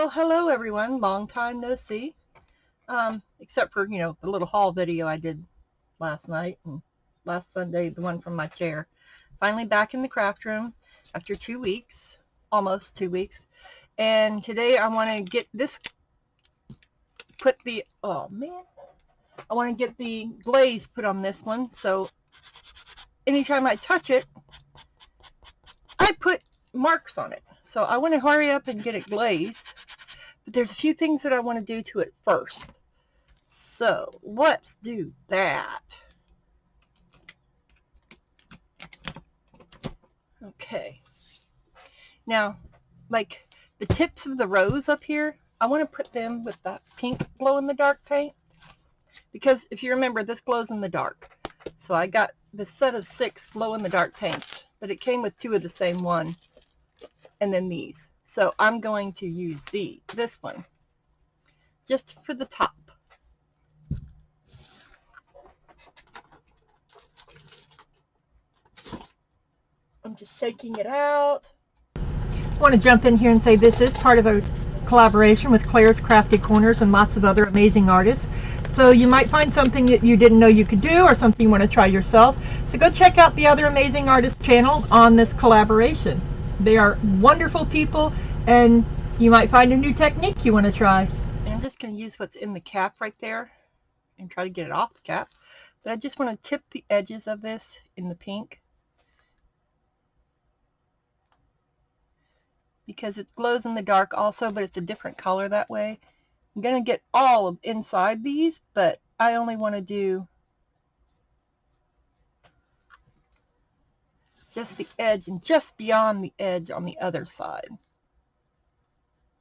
Well, hello everyone. Long time no see. Except for, the little haul video I did last night and last Sunday, the one from my chair. Finally back in the craft room after 2 weeks, almost 2 weeks. And today I want to get this, I want to get the glaze put on this one. So anytime I touch it, I put marks on it. So I want to hurry up and get it glazed. But there's a few things that I want to do to it first. So let's do that. Okay. Now, like the tips of the rose up here, I want to put them with the pink glow-in-the-dark paint. Because if you remember, this glows in the dark. So I got this set of 6 glow-in-the-dark paints, but it came with 2 of the same one, and then these. So I'm going to use this one, just for the top. I'm just shaking it out. I want to jump in here and say this is part of a collaboration with Claire's Crafty Corners and lots of other amazing artists. So you might find something that you didn't know you could do or something you want to try yourself. So go check out the other amazing artists' channels on this collaboration. They are wonderful people, and you might find a new technique you want to try. And I'm just going to use what's in the cap right there and try to get it off the cap. But I just want to tip the edges of this in the pink, because it glows in the dark also, but it's a different color that way. I'm going to get all of inside these, but I only want to do just the edge and just beyond the edge on the other side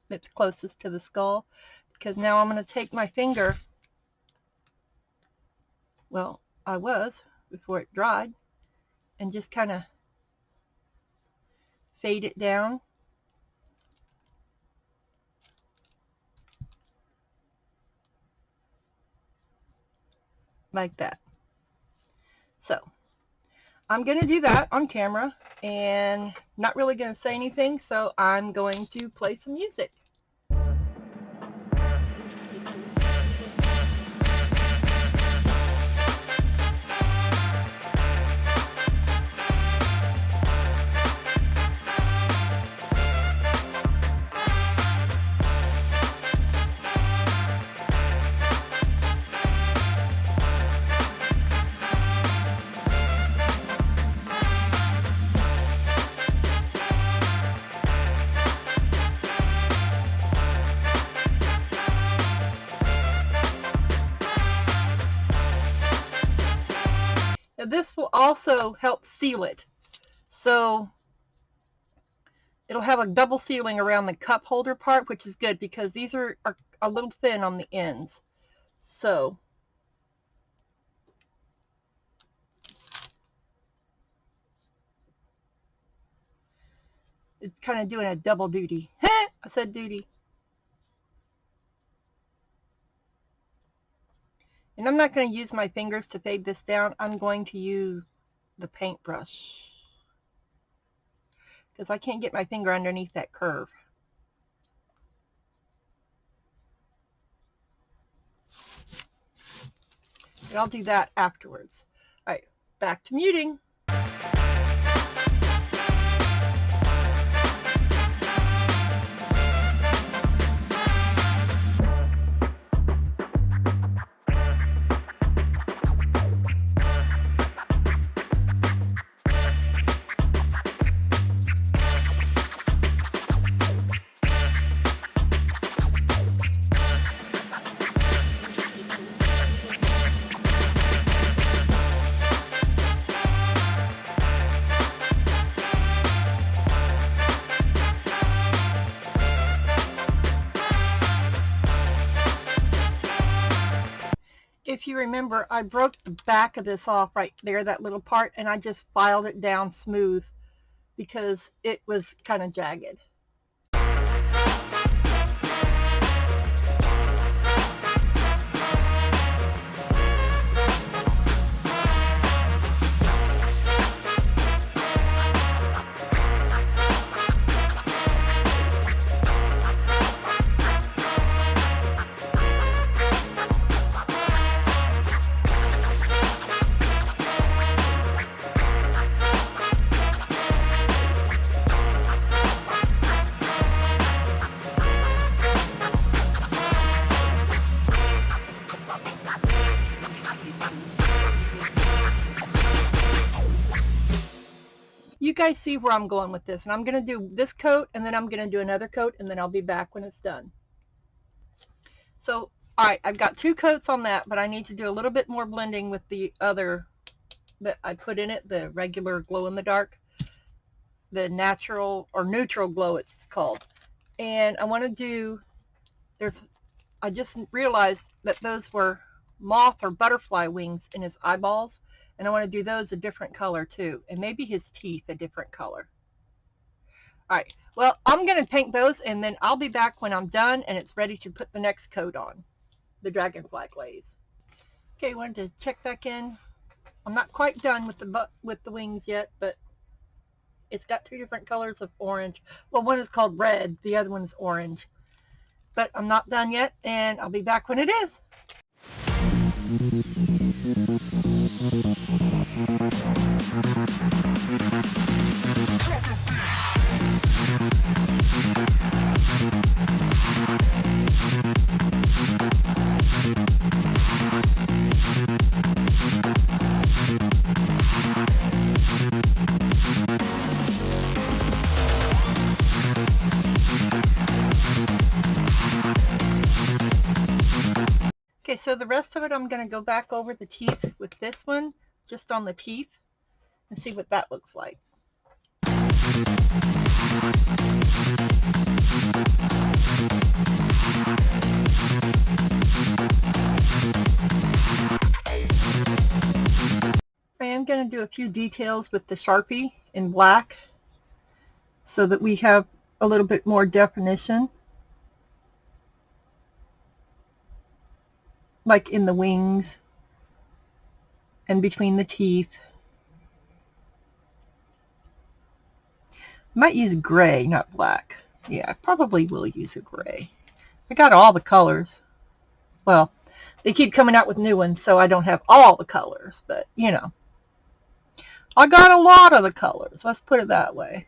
that's closest to the skull, because now I'm going to take my finger, well, I was before it dried, and just kind of fade it down. Like that. So I'm going to do that on camera and not really going to say anything, so I'm going to play some music. This will also help seal it, so it'll have a double sealing around the cup holder part, which is good because these are a little thin on the ends. So it's kind of doing a double duty. I said duty. And I'm not going to use my fingers to fade this down. I'm going to use the paintbrush, because I can't get my finger underneath that curve. And I'll do that afterwards. All right, back to muting. If you remember, I broke the back of this off right there, that little part, and I just filed it down smooth because it was kind of jagged. you guys see where I'm going with this. And I'm going to do this coat, and then I'm going to do another coat, and then I'll be back when it's done. So, all right, I've got 2 coats on that, but I need to do a little bit more blending with the other that I put in it, the regular glow-in-the-dark, the natural or neutral glow it's called. And I want to do, I just realized that those were moth or butterfly wings in his eyeballs, and I want to do those a different color too, and maybe his teeth a different color. All right, well, I'm going to paint those, and then I'll be back when I'm done and it's ready to put the next coat on, the dragonfly glaze. Okay, I wanted to check back in. I'm not quite done with the wings yet, but it's got 2 different colors of orange. Well, one is called red, the other one is orange. But I'm not done yet, and I'll be back when it is. Okay, so the rest of it, I'm going to go back over the teeth with this one, just on the teeth, and see what that looks like. I am going to do a few details with the Sharpie in black so that we have a little bit more definition, like in the wings and between the teeth. I might use gray, not black. Yeah, I probably will use a gray. I got all the colors. Well, they keep coming out with new ones, so I don't have all the colors, but you know, I got a lot of the colors. Let's put it that way.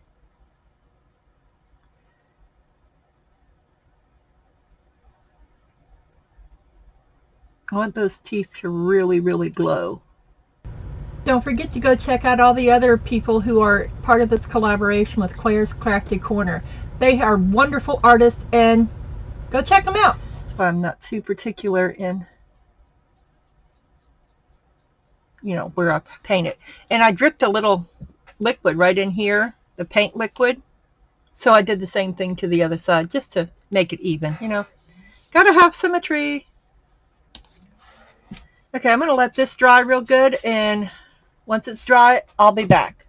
I want those teeth to really, really glow. Don't forget to go check out all the other people who are part of this collaboration with Claire's Crafty Corner. They are wonderful artists, and go check them out. That's why I'm not too particular in, you know, where I paint it. And I dripped a little liquid right in here, the paint liquid. So I did the same thing to the other side, just to make it even, you know. Gotta have symmetry. Okay, I'm going to let this dry real good, and once it's dry, I'll be back.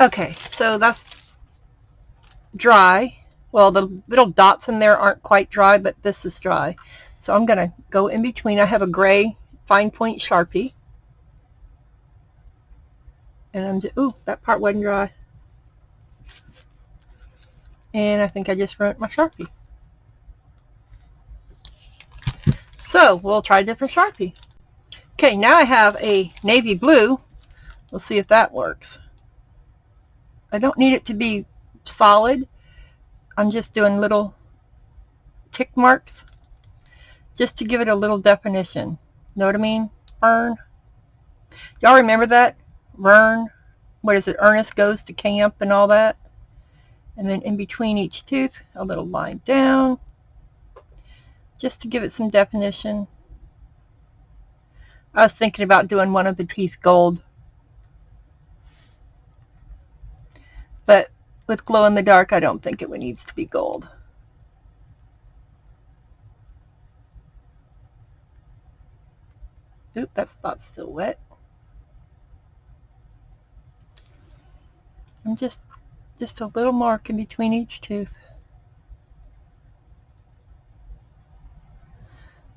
Okay, so that's dry. Well, the little dots in there aren't quite dry, but this is dry. So I'm going to go in between. I have a gray fine point Sharpie. And I'm just, ooh, that part wasn't dry. And I think I just ruined my Sharpie. So we'll try a different Sharpie. Okay, now I have a navy blue. We'll see if that works. I don't need it to be solid. I'm just doing little tick marks just to give it a little definition. Know what I mean? Vern. Y'all remember that? Vern. What is it? Ernest Goes to Camp and all that. And then in between each tooth, a little line down, just to give it some definition. I was thinking about doing one of the teeth gold, but with glow in the dark, I don't think it needs to be gold. Oop, that spot's still wet. And just a little mark in between each tooth.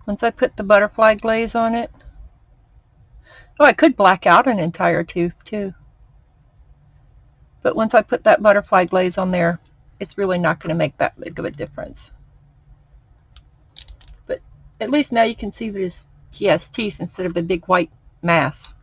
Once I put the butterfly glaze on it, oh, I could black out an entire tooth too. But once I put that butterfly glaze on there, it's really not going to make that big of a difference. But at least now you can see that he has teeth instead of a big white mass.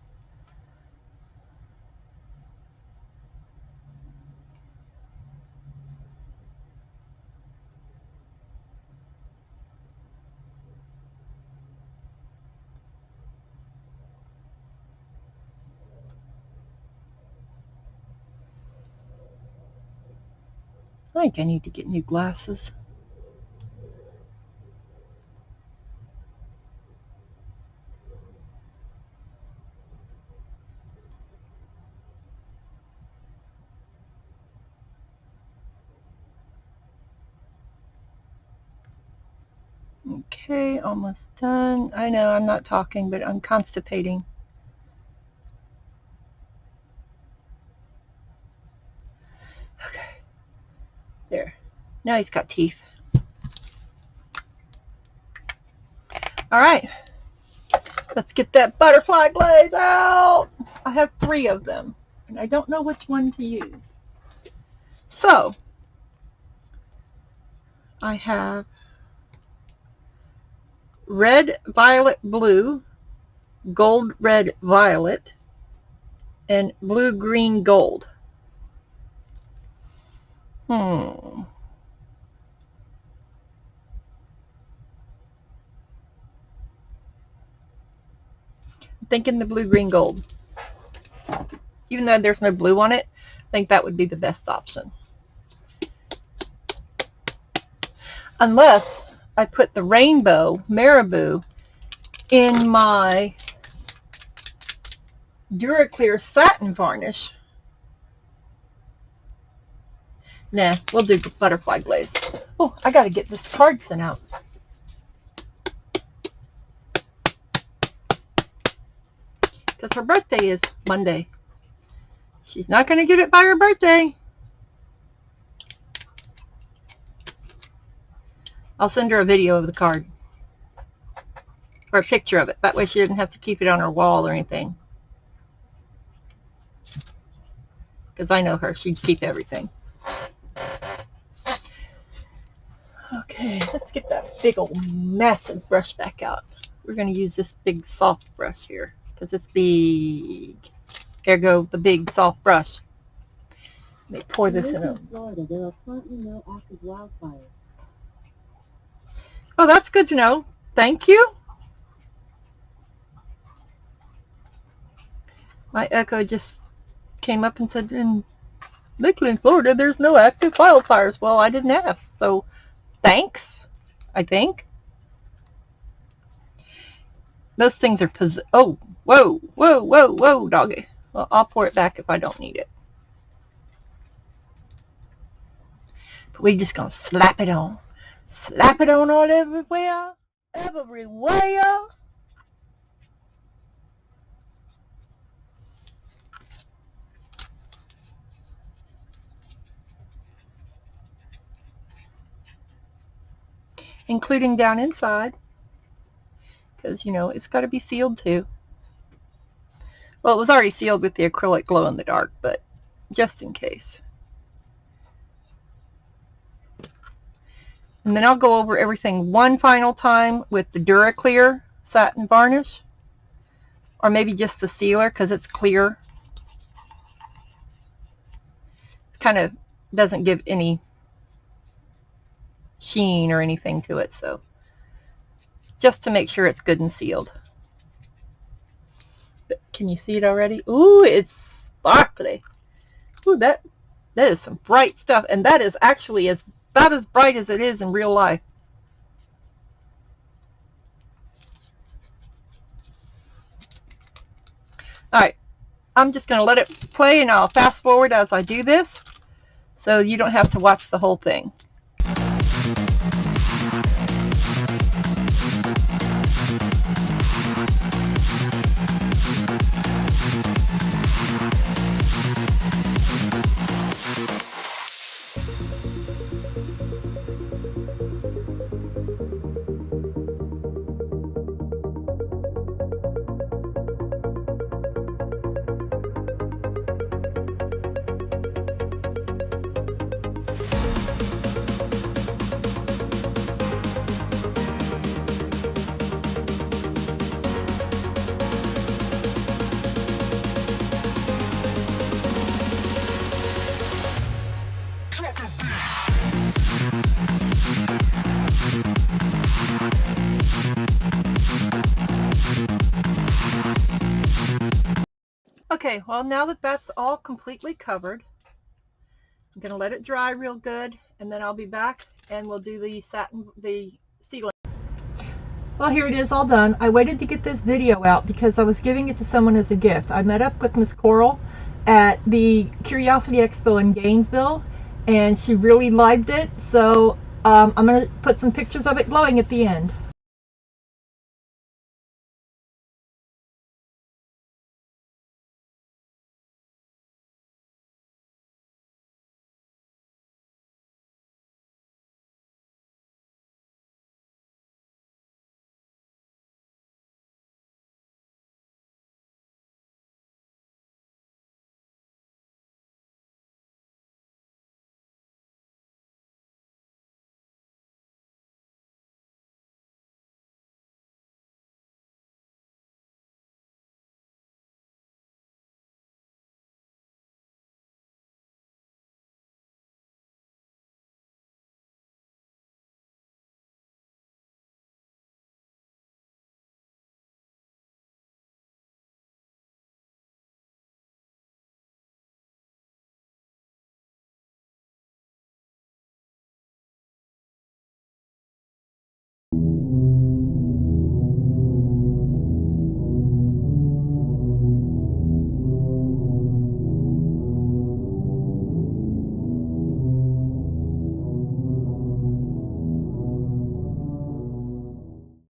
I think I need to get new glasses. Okay, almost done. I know I'm not talking, but I'm constipating. Okay. There. Now he's got teeth. All right. Let's get that butterfly glaze out. I have 3 of them, and I don't know which one to use. So, I have red, violet, blue, gold, red, violet, and blue, green, gold. I'm thinking the blue, green, gold. Even though there's no blue on it, I think that would be the best option. Unless I put the rainbow marabou in my Duraclear satin varnish. Nah, we'll do butterfly glaze. Oh, I got to get this card sent out. Because her birthday is Monday. She's not going to get it by her birthday. I'll send her a video of the card. Or a picture of it. That way she doesn't have to keep it on her wall or anything. Because I know her. She'd keep everything. Okay, let's get that big old massive brush back out. We're going to use this big soft brush here. Because it's big. Ergo, the big soft brush. Let me pour this in. Florida, there are currently no active wildfires. Oh, that's good to know. Thank you. My echo just came up and said, in Lakeland, Florida, there's no active wildfires. Well, I didn't ask, so thanks, I think. Those things are oh, whoa, whoa, whoa, whoa, doggy. Well, I'll pour it back if I don't need it. But we just gonna slap it on. Slap it on all everywhere. Everywhere. Including down inside. Because, you know, it's got to be sealed too. Well, it was already sealed with the acrylic glow in the dark, but just in case. And then I'll go over everything one final time with the Duraclear satin varnish. Or maybe just the sealer because it's clear. It kind of doesn't give any sheen or anything to it, so just to make sure it's good and sealed. But can you see it already? Ooh, it's sparkly. Ooh, that is some bright stuff, and that is actually about as bright as it is in real life. All right, I'm just going to let it play, and I'll fast forward as I do this, so you don't have to watch the whole thing. Okay, well, now that that's all completely covered, I'm going to let it dry real good, and then I'll be back and we'll do the sealing. Well, here it is all done. I waited to get this video out because I was giving it to someone as a gift. I met up with Miss Coral at the Curiosity Expo in Gainesville, and she really liked it, so I'm going to put some pictures of it glowing at the end.